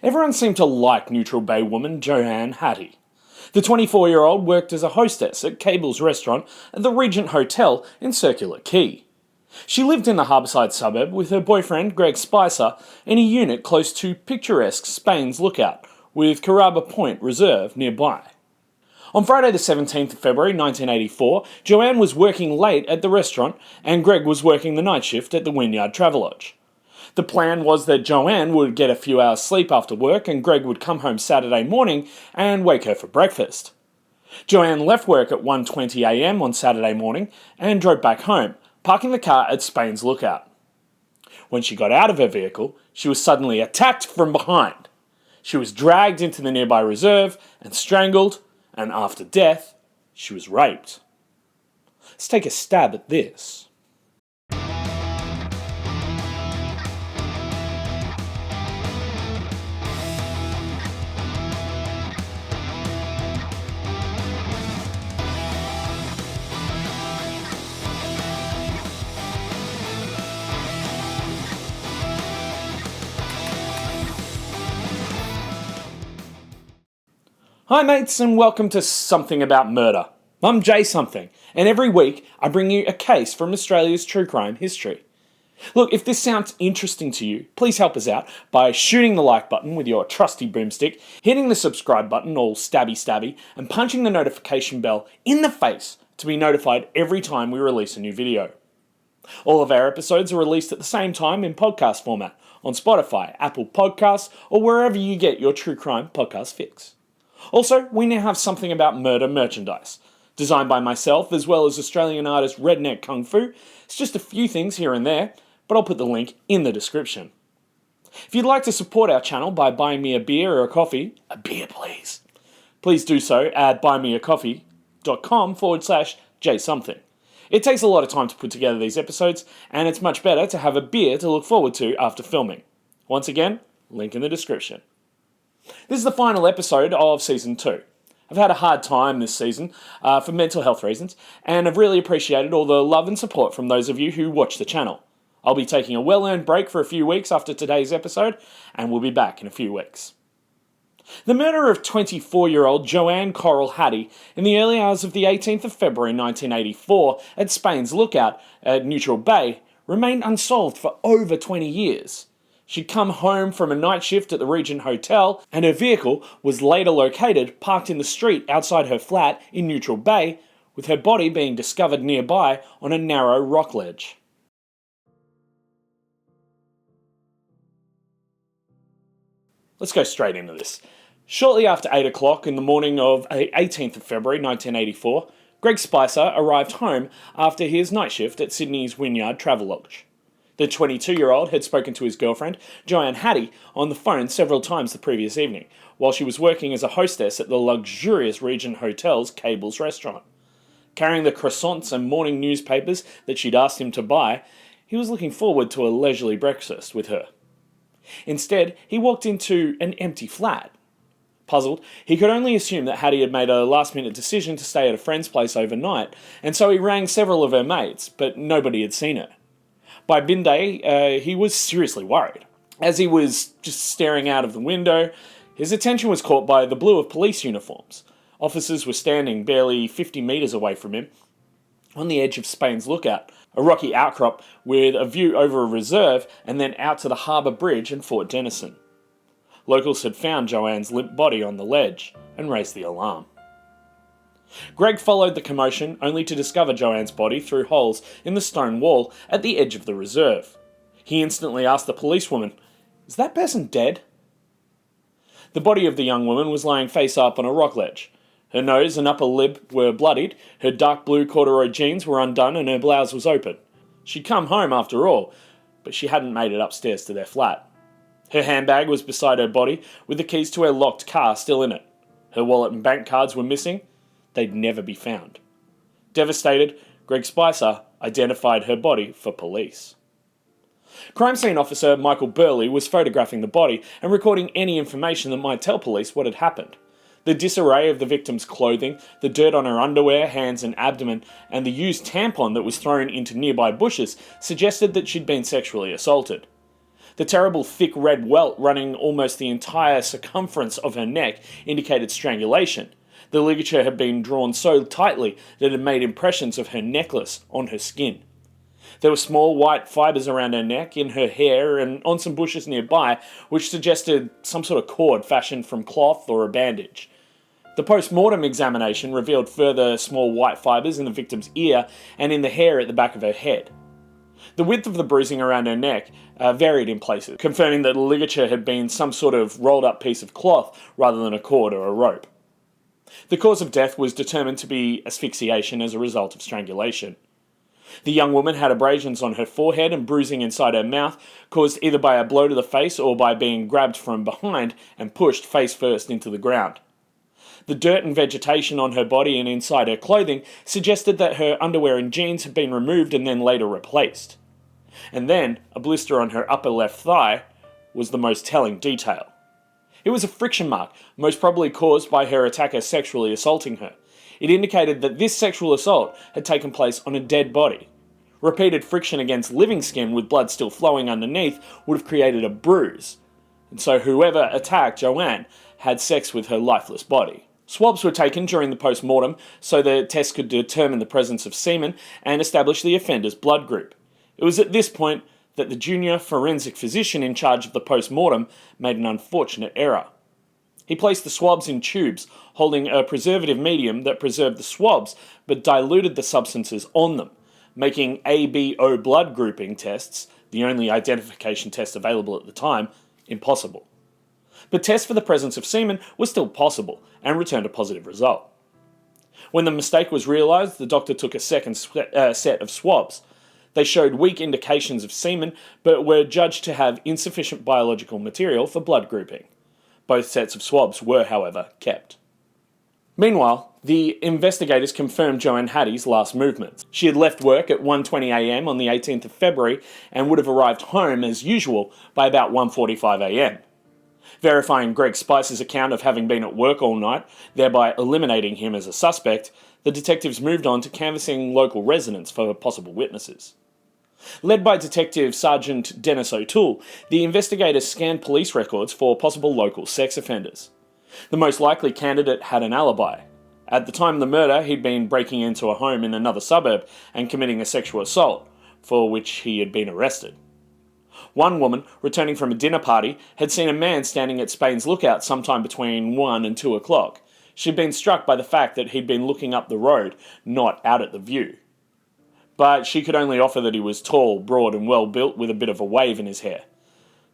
Everyone seemed to like Neutral Bay woman Johanne Hatty. The 24-year-old worked as a hostess at Cable's restaurant at the Regent Hotel in Circular Quay. She lived in the harbourside suburb with her boyfriend Greg Spicer in a unit close to picturesque Spain's Lookout, with Carrabba Point Reserve nearby. On Friday the 17th of February 1984, Johanne was working late at the restaurant and Greg was working the night shift at the Wynyard Travelodge. The plan was that Johanne would get a few hours sleep after work and Greg would come home Saturday morning and wake her for breakfast. Johanne left work at 1:20 a.m. on Saturday morning and drove back home, parking the car at Spain's Lookout. When she got out of her vehicle, she was suddenly attacked from behind. She was dragged into the nearby reserve and strangled, and after death, she was raped. Let's take a stab at this. Hi mates and welcome to Something About Murder. I'm Jay Something, and every week I bring you a case from Australia's true crime history. Look, if this sounds interesting to you, please help us out by shooting the like button with your trusty boomstick, hitting the subscribe button all stabby, and punching the notification bell in the face to be notified every time we release a new video. All of our episodes are released at the same time in podcast format on Spotify, Apple Podcasts, or wherever you get your true crime podcast fix. Also, we now have Something About Murder merchandise, designed by myself as well as Australian artist Redneck Kung Fu. It's just a few things here and there, but I'll put the link in the description. If you'd like to support our channel by buying me a beer or a coffee, a beer please do so at buymeacoffee.com/jsomething. It takes a lot of time to put together these episodes, and it's much better to have a beer to look forward to after filming. Once again, link in the description. This is the final episode of Season 2. I've had a hard time this season for mental health reasons, and I've really appreciated all the love and support from those of you who watch the channel. I'll be taking a well-earned break for a few weeks after today's episode, and we'll be back in a few weeks. The murder of 24-year-old Johanne Hatty in the early hours of the 18th of February 1984 at Spain's Lookout at Neutral Bay remained unsolved for over 20 years. She'd come home from a night shift at the Regent Hotel, and her vehicle was later located parked in the street outside her flat in Neutral Bay, with her body being discovered nearby on a narrow rock ledge. Let's go straight into this. Shortly after 8 o'clock in the morning of 18th of February 1984, Greg Spicer arrived home after his night shift at Sydney's Wynyard Travelodge. The 22-year-old had spoken to his girlfriend, Johanne Hatty, on the phone several times the previous evening, while she was working as a hostess at the luxurious Regent Hotel's Cable's restaurant. Carrying the croissants and morning newspapers that she'd asked him to buy, he was looking forward to a leisurely breakfast with her. Instead, he walked into an empty flat. Puzzled, he could only assume that Hatty had made a last-minute decision to stay at a friend's place overnight, and so he rang several of her mates, but nobody had seen her. By midday, he was seriously worried. As he was just staring out of the window, his attention was caught by the blue of police uniforms. Officers were standing barely 50 metres away from him, on the edge of Spain's Lookout, a rocky outcrop with a view over a reserve and then out to the harbour bridge and Fort Denison. Locals had found Johanne's limp body on the ledge and raised the alarm. Greg followed the commotion only to discover Johanne's body through holes in the stone wall at the edge of the reserve. He instantly asked the policewoman, "Is that person dead?" The body of the young woman was lying face up on a rock ledge. Her nose and upper lip were bloodied, her dark blue corduroy jeans were undone and her blouse was open. She'd come home after all, but she hadn't made it upstairs to their flat. Her handbag was beside her body with the keys to her locked car still in it. Her wallet and bank cards were missing. They'd never be found. Devastated, Greg Spicer identified her body for police. Crime scene officer Michael Burley was photographing the body and recording any information that might tell police what had happened. The disarray of the victim's clothing, the dirt on her underwear, hands and abdomen, and the used tampon that was thrown into nearby bushes suggested that she'd been sexually assaulted. The terrible thick red welt running almost the entire circumference of her neck indicated strangulation. The ligature had been drawn so tightly that it had made impressions of her necklace on her skin. There were small white fibres around her neck, in her hair, and on some bushes nearby, which suggested some sort of cord fashioned from cloth or a bandage. The post-mortem examination revealed further small white fibres in the victim's ear and in the hair at the back of her head. The width of the bruising around her neck varied in places, confirming that the ligature had been some sort of rolled-up piece of cloth rather than a cord or a rope. The cause of death was determined to be asphyxiation as a result of strangulation. The young woman had abrasions on her forehead and bruising inside her mouth, caused either by a blow to the face or by being grabbed from behind and pushed face first into the ground. The dirt and vegetation on her body and inside her clothing suggested that her underwear and jeans had been removed and then later replaced. And then, a blister on her upper left thigh was the most telling detail. It was a friction mark, most probably caused by her attacker sexually assaulting her. It indicated that this sexual assault had taken place on a dead body. Repeated friction against living skin with blood still flowing underneath would have created a bruise. And so whoever attacked Johanne had sex with her lifeless body. Swabs were taken during the post-mortem so the test could determine the presence of semen and establish the offender's blood group. It was at this point that the junior forensic physician in charge of the post-mortem made an unfortunate error. He placed the swabs in tubes, holding a preservative medium that preserved the swabs but diluted the substances on them, making ABO blood grouping tests, the only identification test available at the time, impossible. But tests for the presence of semen were still possible and returned a positive result. When the mistake was realised, the doctor took a second set of swabs. They showed weak indications of semen but were judged to have insufficient biological material for blood grouping. Both sets of swabs were, however, kept. Meanwhile, the investigators confirmed Johanne Hatty's last movements. She had left work at 1:20 a.m. on the 18th of February and would have arrived home as usual by about 1:45 a.m. Verifying Greg Spicer's account of having been at work all night, thereby eliminating him as a suspect, the detectives moved on to canvassing local residents for possible witnesses. Led by Detective Sergeant Dennis O'Toole, the investigators scanned police records for possible local sex offenders. The most likely candidate had an alibi. At the time of the murder, he'd been breaking into a home in another suburb and committing a sexual assault, for which he had been arrested. One woman, returning from a dinner party, had seen a man standing at Spain's Lookout sometime between 1 and 2 o'clock. She'd been struck by the fact that he'd been looking up the road, not out at the view. But she could only offer that he was tall, broad and well built with a bit of a wave in his hair.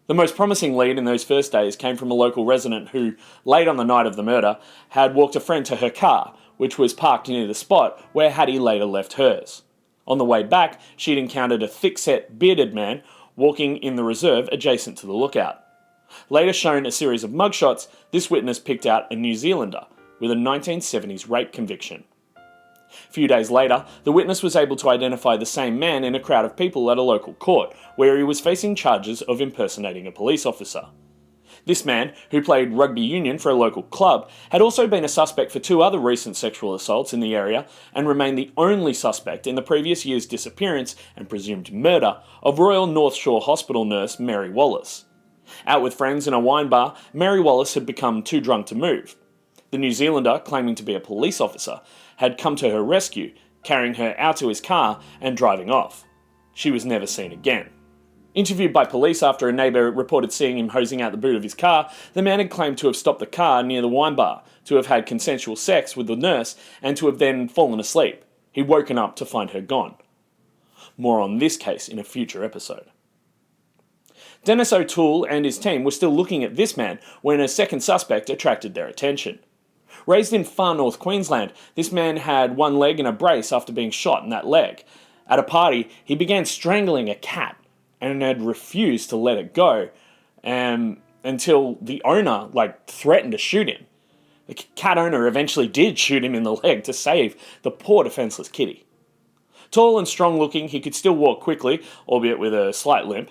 The most promising lead in those first days came from a local resident who, late on the night of the murder, had walked a friend to her car, which was parked near the spot where Hatty later left hers. On the way back, she'd encountered a thick-set, bearded man walking in the reserve adjacent to the lookout. Later shown a series of mugshots, this witness picked out a New Zealander with a 1970s rape conviction. A few days later, the witness was able to identify the same man in a crowd of people at a local court, where he was facing charges of impersonating a police officer. This man, who played rugby union for a local club, had also been a suspect for 2 other recent sexual assaults in the area and remained the only suspect in the previous year's disappearance and presumed murder of Royal North Shore Hospital nurse Mary Wallace. Out with friends in a wine bar, Mary Wallace had become too drunk to move. The New Zealander, claiming to be a police officer, had come to her rescue, carrying her out to his car and driving off. She was never seen again. Interviewed by police after a neighbour reported seeing him hosing out the boot of his car, the man had claimed to have stopped the car near the wine bar, to have had consensual sex with the nurse, and to have then fallen asleep. He'd woken up to find her gone. More on this case in a future episode. Dennis O'Toole and his team were still looking at this man when a second suspect attracted their attention. Raised in far north Queensland, this man had one leg in a brace after being shot in that leg. At a party, he began strangling a cat and had refused to let it go until the owner threatened to shoot him. The cat owner eventually did shoot him in the leg to save the poor defenceless kitty. Tall and strong looking, he could still walk quickly, albeit with a slight limp,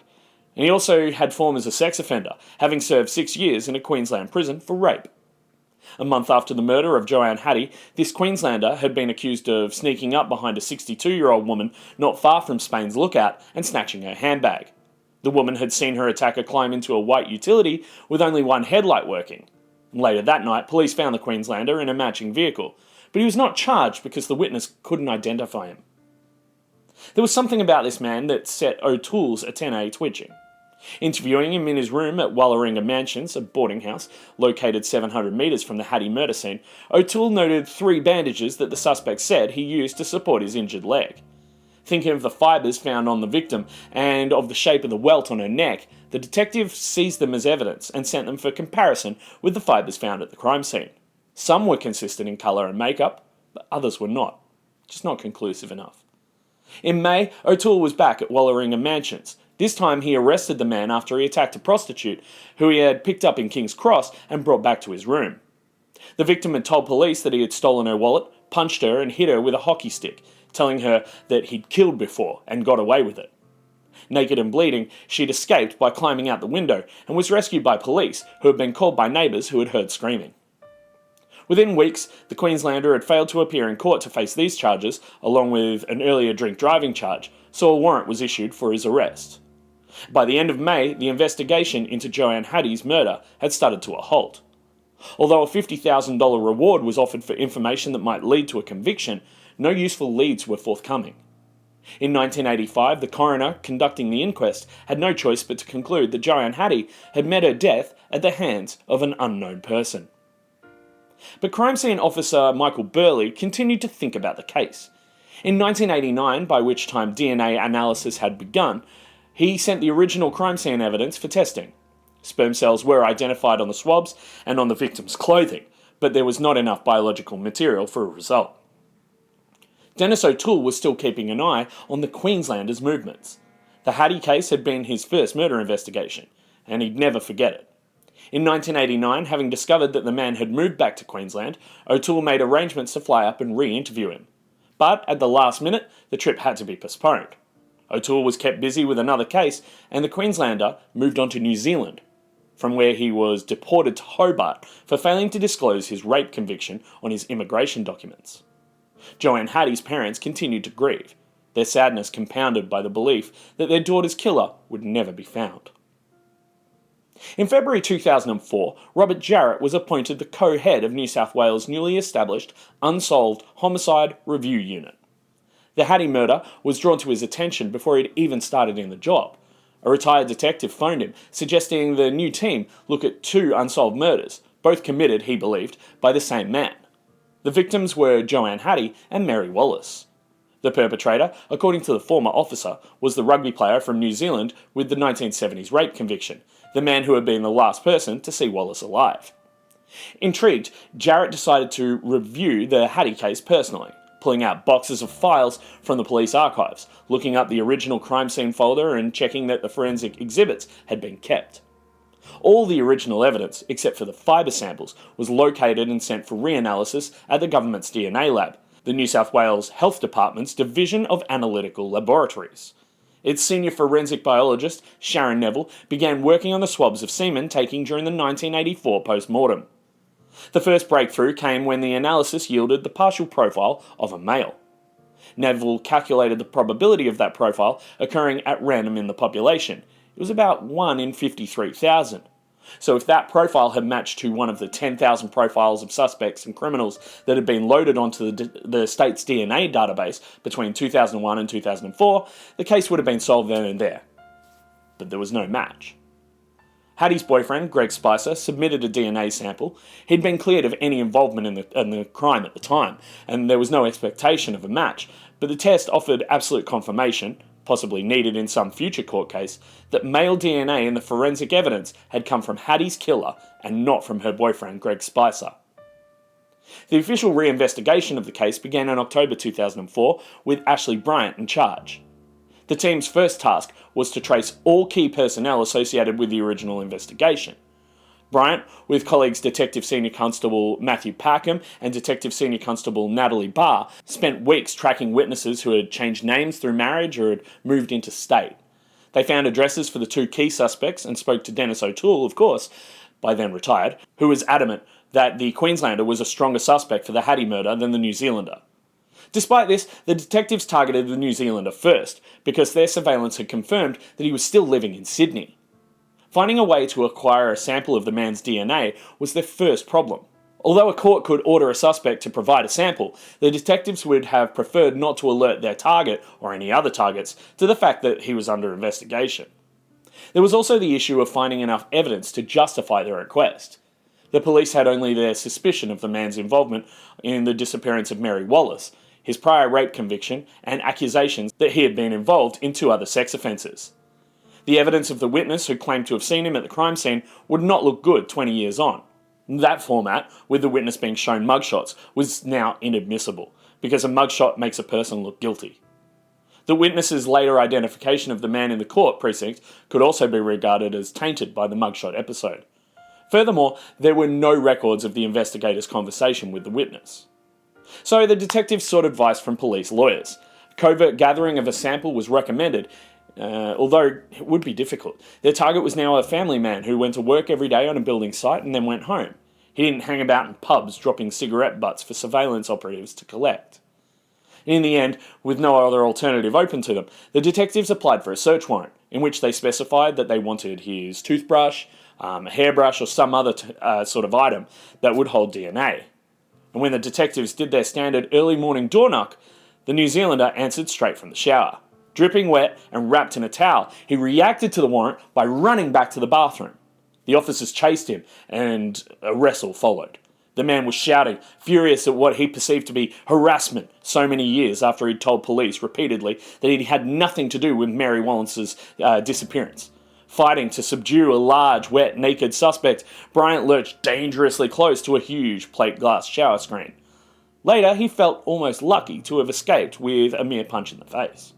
and he also had form as a sex offender, having served 6 years in a Queensland prison for rape. A month after the murder of Johanne Hatty, this Queenslander had been accused of sneaking up behind a 62-year-old woman not far from Spain's Lookout and snatching her handbag. The woman had seen her attacker climb into a white utility with only one headlight working. Later that night, police found the Queenslander in a matching vehicle, but he was not charged because the witness couldn't identify him. There was something about this man that set O'Toole's antennae twitching. Interviewing him in his room at Walleringa Mansions, a boarding house located 700 metres from the Hatty murder scene, O'Toole noted 3 bandages that the suspect said he used to support his injured leg. Thinking of the fibres found on the victim and of the shape of the welt on her neck, the detective seized them as evidence and sent them for comparison with the fibres found at the crime scene. Some were consistent in colour and makeup, but others were not. Just not conclusive enough. In May, O'Toole was back at Walleringa Mansions. This time he arrested the man after he attacked a prostitute who he had picked up in King's Cross and brought back to his room. The victim had told police that he had stolen her wallet, punched her and hit her with a hockey stick, telling her that he'd killed before and got away with it. Naked and bleeding, she'd escaped by climbing out the window and was rescued by police who had been called by neighbours who had heard screaming. Within weeks, the Queenslander had failed to appear in court to face these charges, along with an earlier drink driving charge, so a warrant was issued for his arrest. By the end of May, the investigation into Johanne Hatty's murder had started to a halt. Although a $50,000 reward was offered for information that might lead to a conviction, no useful leads were forthcoming. In 1985, the coroner conducting the inquest had no choice but to conclude that Johanne Hatty had met her death at the hands of an unknown person. But crime scene officer Michael Burley continued to think about the case. In 1989, by which time DNA analysis had begun, he sent the original crime scene evidence for testing. Sperm cells were identified on the swabs and on the victim's clothing, but there was not enough biological material for a result. Dennis O'Toole was still keeping an eye on the Queenslander's movements. The Hatty case had been his first murder investigation, and he'd never forget it. In 1989, having discovered that the man had moved back to Queensland, O'Toole made arrangements to fly up and re-interview him. But at the last minute, the trip had to be postponed. O'Toole was kept busy with another case, and the Queenslander moved on to New Zealand, from where he was deported to Hobart for failing to disclose his rape conviction on his immigration documents. Johanne Hatty's parents continued to grieve, their sadness compounded by the belief that their daughter's killer would never be found. In February 2004, Robert Jarrett was appointed the co-head of New South Wales' newly established Unsolved Homicide Review Unit. The Hatty murder was drawn to his attention before he'd even started in the job. A retired detective phoned him, suggesting the new team look at 2 unsolved murders, both committed, he believed, by the same man. The victims were Johanne Hatty and Mary Wallace. The perpetrator, according to the former officer, was the rugby player from New Zealand with the 1970s rape conviction, the man who had been the last person to see Wallace alive. Intrigued, Jarrett decided to review the Hatty case personally, pulling out boxes of files from the police archives, looking up the original crime scene folder and checking that the forensic exhibits had been kept. All the original evidence, except for the fibre samples, was located and sent for reanalysis at the government's DNA lab, the New South Wales Health Department's Division of Analytical Laboratories. Its senior forensic biologist, Sharon Neville, began working on the swabs of semen taken during the 1984 post-mortem. The first breakthrough came when the analysis yielded the partial profile of a male. Neville calculated the probability of that profile occurring at random in the population. It was about 1 in 53,000. So if that profile had matched to one of the 10,000 profiles of suspects and criminals that had been loaded onto the state's DNA database between 2001 and 2004, the case would have been solved then and there. But there was no match. Hatty's boyfriend, Greg Spicer, submitted a DNA sample. He'd been cleared of any involvement in the crime at the time, and there was no expectation of a match, but the test offered absolute confirmation, possibly needed in some future court case, that male DNA in the forensic evidence had come from Hatty's killer and not from her boyfriend, Greg Spicer. The official reinvestigation of the case began in October 2004 with Ashley Bryant in charge. The team's first task was to trace all key personnel associated with the original investigation. Bryant, with colleagues Detective Senior Constable Matthew Packham and Detective Senior Constable Natalie Barr, spent weeks tracking witnesses who had changed names through marriage or had moved interstate. They found addresses for the 2 key suspects and spoke to Dennis O'Toole, of course, by then retired, who was adamant that the Queenslander was a stronger suspect for the Hatty murder than the New Zealander. Despite this, the detectives targeted the New Zealander first, because their surveillance had confirmed that he was still living in Sydney. Finding a way to acquire a sample of the man's DNA was their first problem. Although a court could order a suspect to provide a sample, the detectives would have preferred not to alert their target, or any other targets, to the fact that he was under investigation. There was also the issue of finding enough evidence to justify their request. The police had only their suspicion of the man's involvement in the disappearance of Mary Wallace, his prior rape conviction, and accusations that he had been involved in 2 other sex offences. The evidence of the witness who claimed to have seen him at the crime scene would not look good 20 years on. That format, with the witness being shown mugshots, was now inadmissible, because a mugshot makes a person look guilty. The witness's later identification of the man in the court precinct could also be regarded as tainted by the mugshot episode. Furthermore, there were no records of the investigator's conversation with the witness. So the detectives sought advice from police lawyers. Covert gathering of a sample was recommended, although it would be difficult. Their target was now a family man who went to work every day on a building site and then went home. He didn't hang about in pubs dropping cigarette butts for surveillance operatives to collect. In the end, with no other alternative open to them, the detectives applied for a search warrant, in which they specified that they wanted his toothbrush, a hairbrush, or some other sort of item that would hold DNA. And when the detectives did their standard early morning door knock, the New Zealander answered straight from the shower. Dripping wet and wrapped in a towel, he reacted to the warrant by running back to the bathroom. The officers chased him, and a wrestle followed. The man was shouting, furious at what he perceived to be harassment so many years after he'd told police repeatedly that he had nothing to do with Mary Wallace's disappearance. Fighting to subdue a large, wet, naked suspect, Bryant lurched dangerously close to a huge plate glass shower screen. Later, he felt almost lucky to have escaped with a mere punch in the face.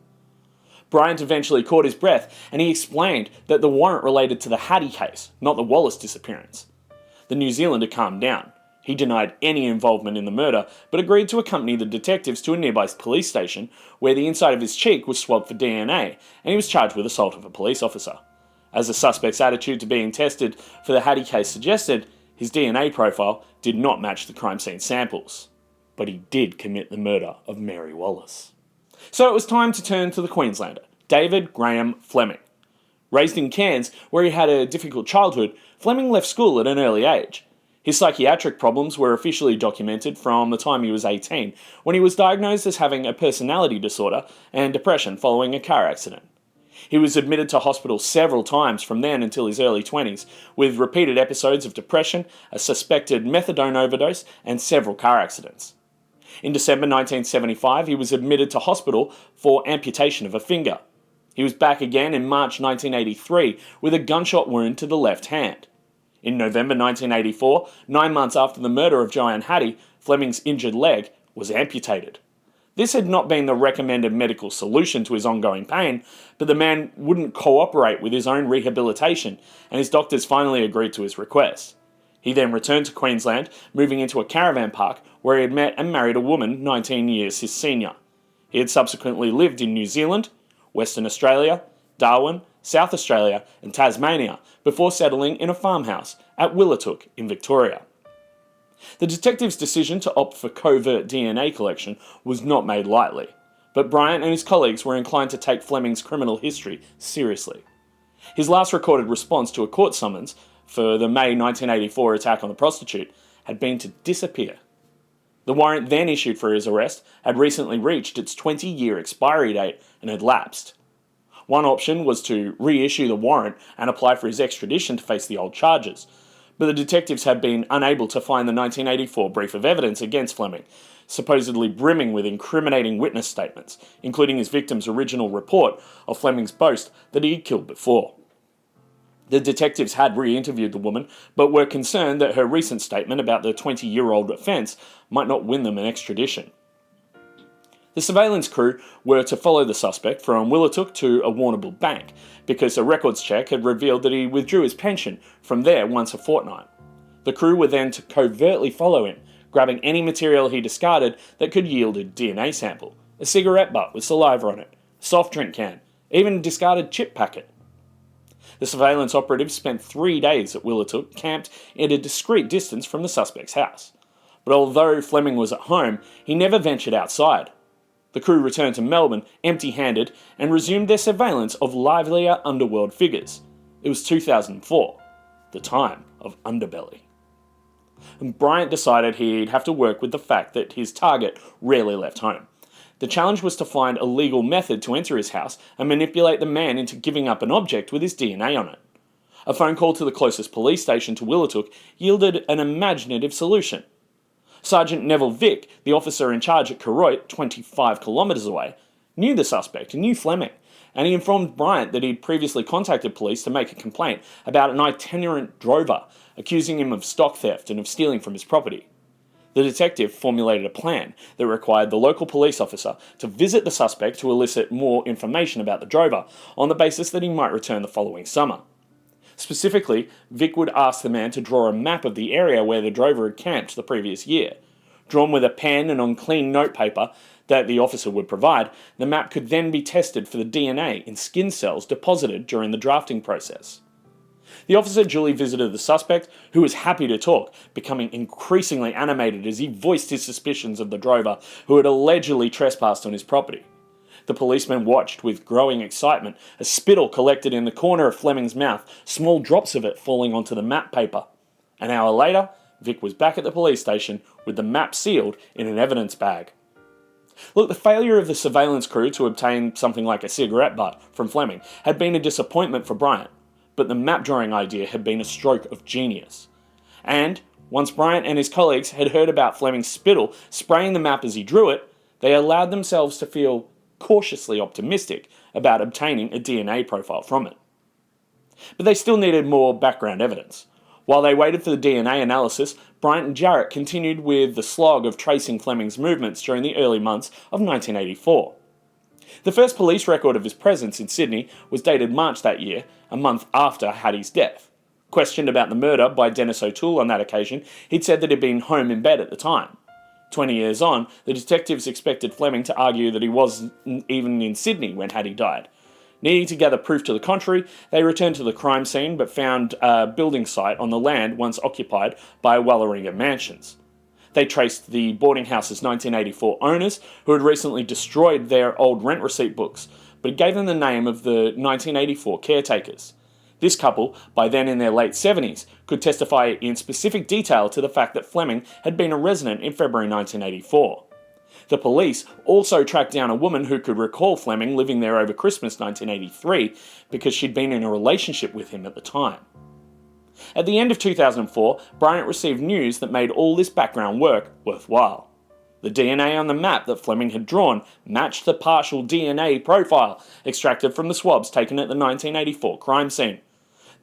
Bryant eventually caught his breath, and he explained that the warrant related to the Hatty case, not the Wallace disappearance. The New Zealander calmed down. He denied any involvement in the murder, but agreed to accompany the detectives to a nearby police station, where the inside of his cheek was swabbed for DNA, and he was charged with assault of a police officer. As the suspect's attitude to being tested for the Hatty case suggested, his DNA profile did not match the crime scene samples. But he did commit the murder of Mary Wallace. So it was time to turn to the Queenslander, David Graham Fleming. Raised in Cairns, where he had a difficult childhood, Fleming left school at an early age. His psychiatric problems were officially documented from the time he was 18, when he was diagnosed as having a personality disorder and depression following a car accident. He was admitted to hospital several times from then until his early 20s, with repeated episodes of depression, a suspected methadone overdose, and several car accidents. In December 1975, he was admitted to hospital for amputation of a finger. He was back again in March 1983 with a gunshot wound to the left hand. In November 1984, 9 months after the murder of Johanne Hatty, Fleming's injured leg was amputated. This had not been the recommended medical solution to his ongoing pain, but the man wouldn't cooperate with his own rehabilitation, and his doctors finally agreed to his request. He then returned to Queensland, moving into a caravan park where he had met and married a woman 19 years his senior. He had subsequently lived in New Zealand, Western Australia, Darwin, South Australia, and Tasmania before settling in a farmhouse at Willatook in Victoria. The detective's decision to opt for covert DNA collection was not made lightly, but Bryant and his colleagues were inclined to take Fleming's criminal history seriously. His last recorded response to a court summons for the May 1984 attack on the prostitute had been to disappear. The warrant then issued for his arrest had recently reached its 20-year expiry date and had lapsed. One option was to reissue the warrant and apply for his extradition to face the old charges, but the detectives had been unable to find the 1984 brief of evidence against Fleming, supposedly brimming with incriminating witness statements, including his victim's original report of Fleming's boast that he had killed before. The detectives had re-interviewed the woman, but were concerned that her recent statement about the 20-year-old offence might not win them an extradition. The surveillance crew were to follow the suspect from Willatook to a Warrnambool bank, because a records check had revealed that he withdrew his pension from there once a fortnight. The crew were then to covertly follow him, grabbing any material he discarded that could yield a DNA sample, a cigarette butt with saliva on it, a soft drink can, even a discarded chip packet. The surveillance operatives spent 3 days at Willatook, camped at a discreet distance from the suspect's house. But although Fleming was at home, he never ventured outside. The crew returned to Melbourne empty-handed and resumed their surveillance of livelier underworld figures. It was 2004, the time of underbelly. And Bryant decided he'd have to work with the fact that his target rarely left home. The challenge was to find a legal method to enter his house and manipulate the man into giving up an object with his DNA on it. A phone call to the closest police station to Willatook yielded an imaginative solution. Sergeant Neville Vick, the officer in charge at Koroit, 25 kilometres away, knew the suspect and knew Fleming, and he informed Bryant that he'd previously contacted police to make a complaint about an itinerant drover, accusing him of stock theft and of stealing from his property. The detective formulated a plan that required the local police officer to visit the suspect to elicit more information about the drover on the basis that he might return the following summer. Specifically, Vic would ask the man to draw a map of the area where the drover had camped the previous year. Drawn with a pen and on clean notepaper that the officer would provide, the map could then be tested for the DNA in skin cells deposited during the drafting process. The officer duly visited the suspect, who was happy to talk, becoming increasingly animated as he voiced his suspicions of the drover who had allegedly trespassed on his property. The policeman watched with growing excitement as spittle collected in the corner of Fleming's mouth, small drops of it falling onto the map paper. An hour later, Vic was back at the police station with the map sealed in an evidence bag. Look, the failure of the surveillance crew to obtain something like a cigarette butt from Fleming had been a disappointment for Bryant, but the map drawing idea had been a stroke of genius. And, once Bryant and his colleagues had heard about Fleming's spittle spraying the map as he drew it, they allowed themselves to feel cautiously optimistic about obtaining a DNA profile from it. But they still needed more background evidence. While they waited for the DNA analysis, Bryant and Jarrett continued with the slog of tracing Fleming's movements during the early months of 1984. The first police record of his presence in Sydney was dated March that year, a month after Hatty's death. Questioned about the murder by Dennis O'Toole on that occasion, he'd said that he'd been home in bed at the time. 20 years on, the detectives expected Fleming to argue that he wasn't even in Sydney when Hatty died. Needing to gather proof to the contrary, they returned to the crime scene but found a building site on the land once occupied by Walleringa Mansions. They traced the boarding house's 1984 owners, who had recently destroyed their old rent receipt books, but gave them the name of the 1984 caretakers. This couple, by then in their late 70s, could testify in specific detail to the fact that Fleming had been a resident in February 1984. The police also tracked down a woman who could recall Fleming living there over Christmas 1983 because she'd been in a relationship with him at the time. At the end of 2004, Bryant received news that made all this background work worthwhile. The DNA on the map that Fleming had drawn matched the partial DNA profile extracted from the swabs taken at the 1984 crime scene.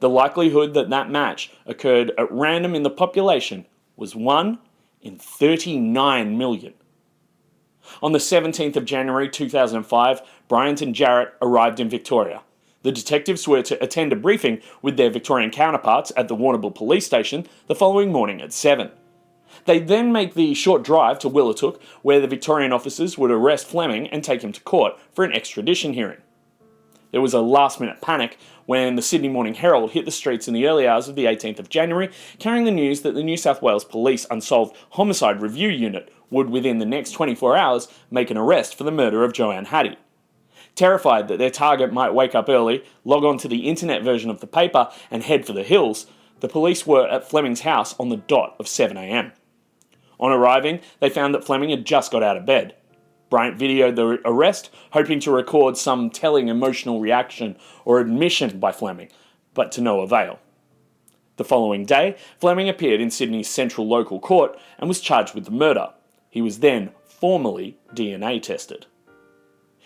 The likelihood that that match occurred at random in the population was 1 in 39 million. On the 17th of January 2005, Bryant and Jarrett arrived in Victoria. The detectives were to attend a briefing with their Victorian counterparts at the Warrnambool police station the following morning at 7. They'd then make the short drive to Willatook, where the Victorian officers would arrest Fleming and take him to court for an extradition hearing. There was a last-minute panic when the Sydney Morning Herald hit the streets in the early hours of the 18th of January, carrying the news that the New South Wales Police Unsolved Homicide Review Unit would within the next 24 hours make an arrest for the murder of Johanne Hatty. Terrified that their target might wake up early, log on to the internet version of the paper and head for the hills, the police were at Fleming's house on the dot of 7 a.m. On arriving, they found that Fleming had just got out of bed. Bryant videoed the arrest, hoping to record some telling emotional reaction or admission by Fleming, but to no avail. The following day, Fleming appeared in Sydney's Central Local Court and was charged with the murder. He was then formally DNA tested.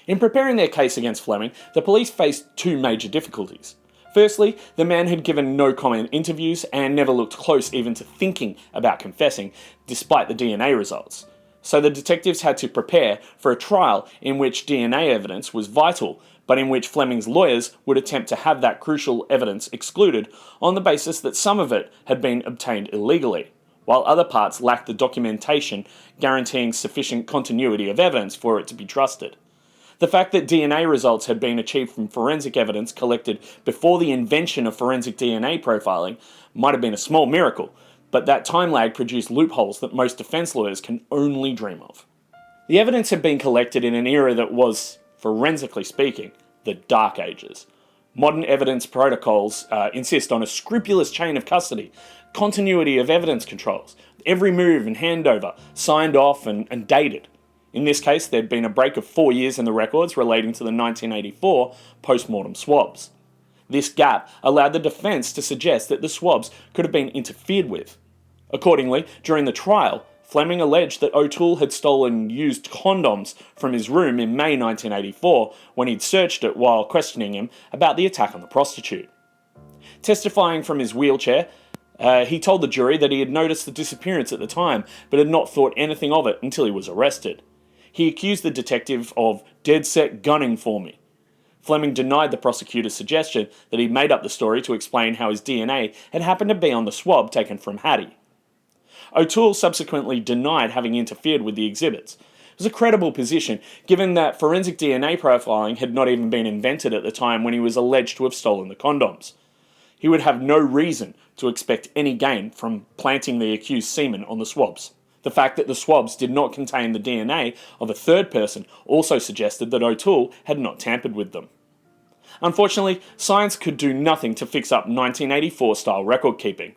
In preparing their case against Fleming, the police faced two major difficulties. Firstly, the man had given no comment interviews and never looked close even to thinking about confessing, despite the DNA results. So the detectives had to prepare for a trial in which DNA evidence was vital, but in which Fleming's lawyers would attempt to have that crucial evidence excluded on the basis that some of it had been obtained illegally, while other parts lacked the documentation guaranteeing sufficient continuity of evidence for it to be trusted. The fact that DNA results had been achieved from forensic evidence collected before the invention of forensic DNA profiling might have been a small miracle, but that time lag produced loopholes that most defence lawyers can only dream of. The evidence had been collected in an era that was, forensically speaking, the Dark Ages. Modern evidence protocols insist on a scrupulous chain of custody, continuity of evidence controls, every move and handover signed off and dated. In this case, there'd been a break of 4 years in the records relating to the 1984 post-mortem swabs. This gap allowed the defence to suggest that the swabs could have been interfered with. Accordingly, during the trial, Fleming alleged that O'Toole had stolen used condoms from his room in May 1984 when he'd searched it while questioning him about the attack on the prostitute. Testifying from his wheelchair, he told the jury that he had noticed the disappearance at the time, but had not thought anything of it until he was arrested. He accused the detective of dead set gunning for me. Fleming denied the prosecutor's suggestion that he'd made up the story to explain how his DNA had happened to be on the swab taken from Hatty. O'Toole subsequently denied having interfered with the exhibits. It was a credible position, given that forensic DNA profiling had not even been invented at the time when he was alleged to have stolen the condoms. He would have no reason to expect any gain from planting the accused semen on the swabs. The fact that the swabs did not contain the DNA of a third person also suggested that O'Toole had not tampered with them. Unfortunately, science could do nothing to fix up 1984-style record keeping.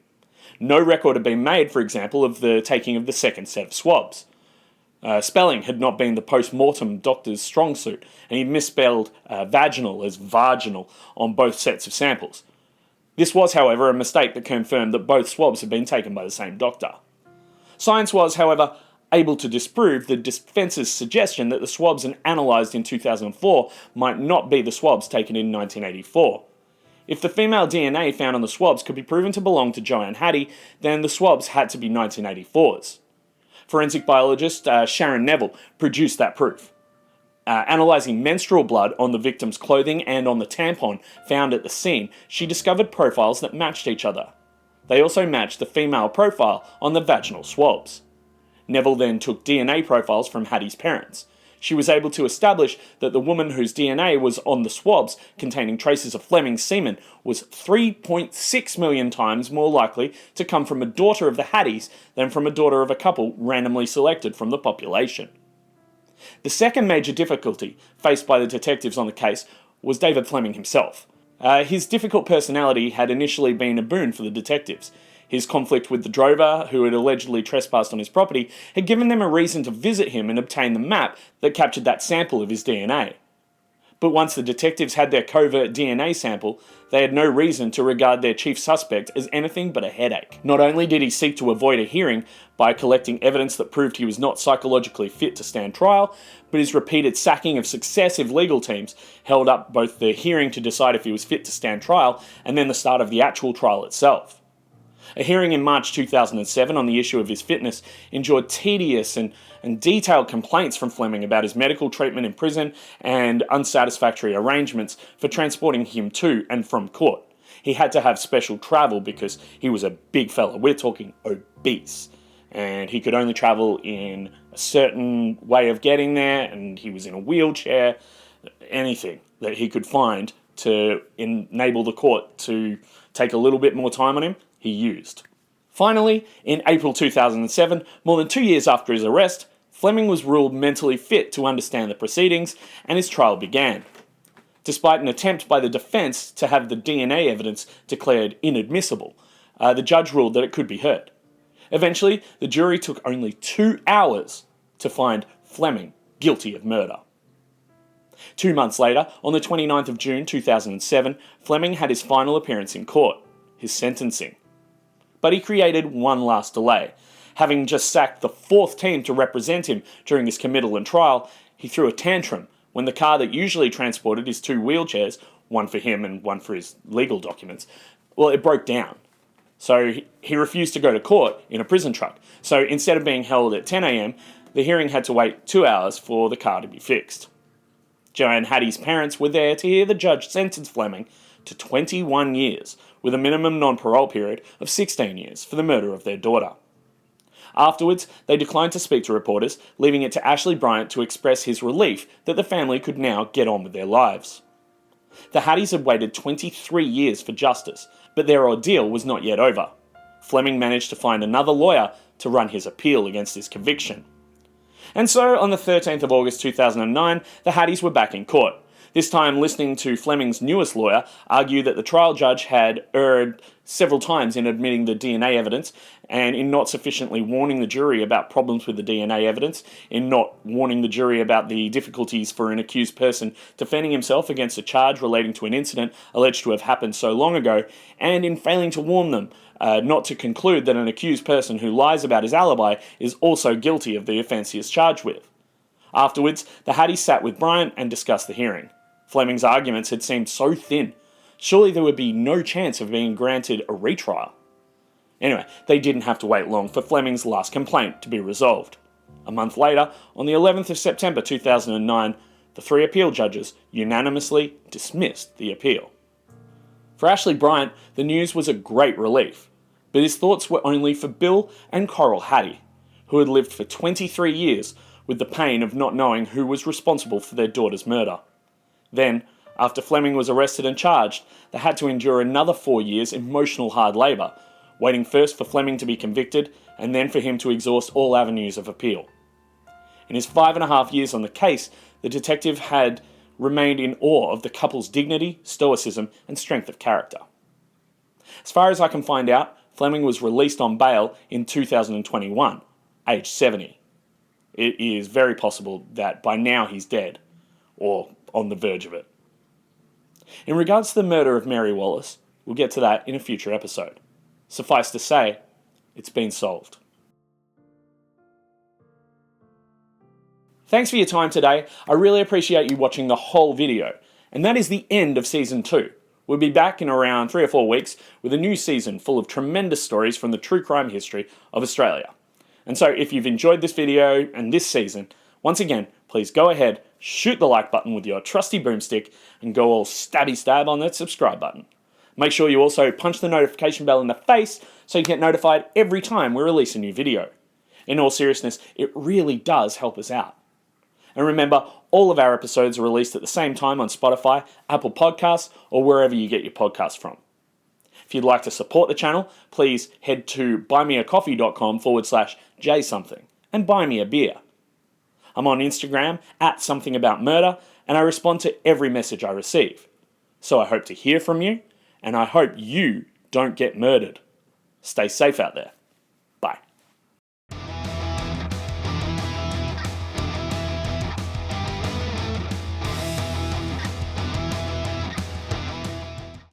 No record had been made, for example, of the taking of the second set of swabs. Spelling had not been the post-mortem doctor's strong suit, and he misspelled vaginal as vaginal on both sets of samples. This was, however, a mistake that confirmed that both swabs had been taken by the same doctor. Science was, however, able to disprove the defence's suggestion that the swabs analysed in 2004 might not be the swabs taken in 1984. If the female DNA found on the swabs could be proven to belong to Johanne Hatty, then the swabs had to be 1984's. Forensic biologist Sharon Neville produced that proof. Analysing menstrual blood on the victim's clothing and on the tampon found at the scene, she discovered profiles that matched each other. They also matched the female profile on the vaginal swabs. Neville then took DNA profiles from Hatty's parents. She was able to establish that the woman whose DNA was on the swabs containing traces of Fleming's semen was 3.6 million times more likely to come from a daughter of the Hattys than from a daughter of a couple randomly selected from the population. The second major difficulty faced by the detectives on the case was David Fleming himself. His difficult personality had initially been a boon for the detectives. His conflict with the drover, who had allegedly trespassed on his property, had given them a reason to visit him and obtain the map that captured that sample of his DNA. But once the detectives had their covert DNA sample, they had no reason to regard their chief suspect as anything but a headache. Not only did he seek to avoid a hearing by collecting evidence that proved he was not psychologically fit to stand trial, but his repeated sacking of successive legal teams held up both the hearing to decide if he was fit to stand trial and then the start of the actual trial itself. A hearing in March 2007 on the issue of his fitness endured tedious and detailed complaints from Fleming about his medical treatment in prison and unsatisfactory arrangements for transporting him to and from court. He had to have special travel because he was a big fella. We're talking obese. And he could only travel in a certain way of getting there, and he was in a wheelchair. Anything that he could find to enable the court to take a little bit more time on him, he used. Finally, in April 2007, more than 2 years after his arrest, Fleming was ruled mentally fit to understand the proceedings, and his trial began. Despite an attempt by the defence to have the DNA evidence declared inadmissible, the judge ruled that it could be heard. Eventually, the jury took only 2 hours to find Fleming guilty of murder. 2 months later, on the 29th of June 2007, Fleming had his final appearance in court, his sentencing. But he created one last delay. Having just sacked the 4th team to represent him during his committal and trial, he threw a tantrum when the car that usually transported his 2 wheelchairs, one for him and one for his legal documents, it broke down. So he refused to go to court in a prison truck. So instead of being held at 10 a.m, the hearing had to wait 2 hours for the car to be fixed. Johanne Hatty's parents were there to hear the judge sentence Fleming to 21 years, with a minimum non-parole period of 16 years for the murder of their daughter. Afterwards, they declined to speak to reporters, leaving it to Ashley Bryant to express his relief that the family could now get on with their lives. The Hattys had waited 23 years for justice, but their ordeal was not yet over. Fleming managed to find another lawyer to run his appeal against his conviction. And so, on the 13th of August 2009, the Hattys were back in court. This time listening to Fleming's newest lawyer argue that the trial judge had erred several times in admitting the DNA evidence and in not sufficiently warning the jury about problems with the DNA evidence, in not warning the jury about the difficulties for an accused person defending himself against a charge relating to an incident alleged to have happened so long ago, and in failing to warn them not to conclude that an accused person who lies about his alibi is also guilty of the offence he is charged with. Afterwards, the Hattys sat with Bryant and discussed the hearing. Fleming's arguments had seemed so thin. Surely there would be no chance of being granted a retrial. Anyway, they didn't have to wait long for Fleming's last complaint to be resolved. A month later, on the 11th of September 2009, the 3 appeal judges unanimously dismissed the appeal. For Ashley Bryant, the news was a great relief, but his thoughts were only for Bill and Coral Hatty, who had lived for 23 years with the pain of not knowing who was responsible for their daughter's murder. Then, after Fleming was arrested and charged, they had to endure another 4 years emotional hard labour, waiting first for Fleming to be convicted and then for him to exhaust all avenues of appeal. In his 5.5 years on the case, the detective had remained in awe of the couple's dignity, stoicism, and strength of character. As far as I can find out, Fleming was released on bail in 2021, aged 70. It is very possible that by now he's dead, or on the verge of it. In regards to the murder of Mary Wallace, we'll get to that in a future episode. Suffice to say, it's been solved. Thanks for your time today. I really appreciate you watching the whole video. And that is the end of Season 2. We'll be back in around 3 or 4 weeks with a new season full of tremendous stories from the true crime history of Australia. And so if you've enjoyed this video and this season, once again, please go ahead, shoot the like button with your trusty boomstick and go all stabby stab on that subscribe button. Make sure you also punch the notification bell in the face so you get notified every time we release a new video. In all seriousness, it really does help us out. And remember, all of our episodes are released at the same time on Spotify, Apple Podcasts, or wherever you get your podcasts from. If you'd like to support the channel, please head to buymeacoffee.com/jsomething and buy me a beer. I'm on Instagram @somethingaboutmurder, and I respond to every message I receive. So I hope to hear from you, and I hope you don't get murdered. Stay safe out there.